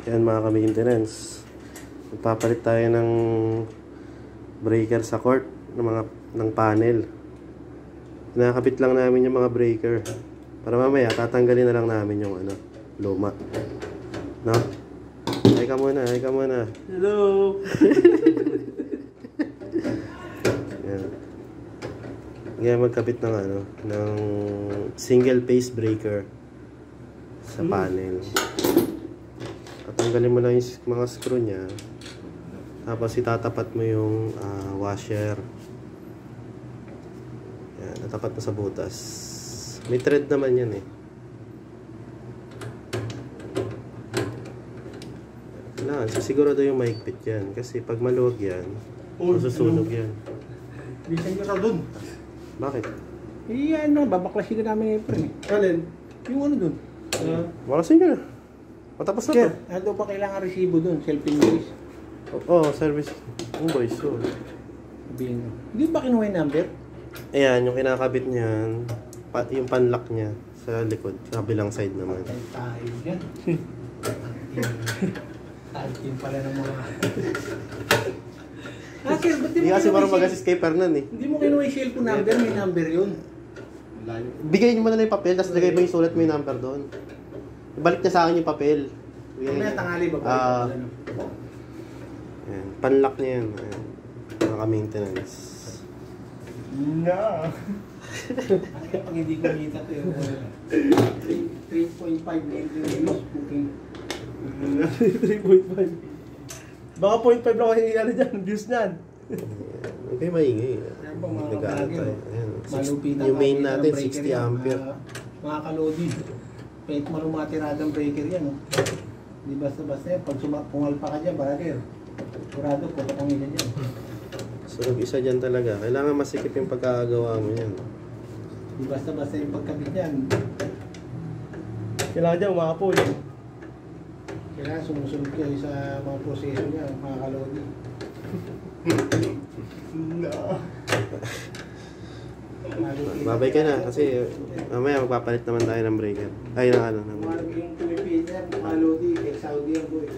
Yan mga ka-maintenance. Magpapalit tayo ng breaker sa court ng panel. Nakakabit lang namin yung mga breaker. Para mamaya tatanggalin na lang namin yung luma. No? Ay ka muna, ay ka muna. Hello. Yan. Ngayon magkabit ng ng single phase breaker sa panel. Tanggalin mo lang yung mga screw niya. Tapos itatapat mo yung washer. Yan, natapat mo sa butas. May thread naman yan eh. Kailangan, sigurado yung mahigpit yan. Kasi pag maluwag yan, masusunog yan. Bisan nyo raw dun. Bakit? Babaklasin ka namin April. Alin? Yung dun. Wakasin ka na. Matapos na Sir, to. ano pa kailangan resibo dun? Self-invoice? Service invoice. So. Hindi ba kinuha yung number? Ayan, yung kinakabit niyan, yung panlock niya sa likod, sa kabilang side naman. Tayo yan. Tayo pala ng mga... Sir, ba't Hindi kasi marunong mag-assist kay Fernan eh. Hindi mo kinuha yung cellphone number, may number yun. Bigay mo na lang yung papel, tapos lagay mo yung sulat mo yung number doon. Balik niya sa akin yung papel. May tangali ba? Ayan, panlock niya yan. Ayan, mga ka-maintenance. No! Pag hindi ko kita ito yun. 3.5 million booking. 3.5. Baka 0.5 lang kasi dyan, views niyan. Huwag kayo maingay. Nag-aantay. Yung main natin, 60 ampere. Mga kalodi. Kahit marumatiradang breaker yan. Hindi basta-basta yan. Pag pumalpa ka dyan, brother. Kurado ko, patangin na dyan. So, isa dyan talaga. Kailangan masikip yung pagkakagawa mo yan. Hindi basta-basta yung pagkabit yan. Kailangan dyan, umakapoy. Kailangan sumusunod kayo sa mga proseso niya, mga kalodi. No. Babay ka na kasi mamaya magpapalit naman tayo ng breaker. Ay, ng Mga yung Pilipinas, mga kalodi, kay Saudi ang boy.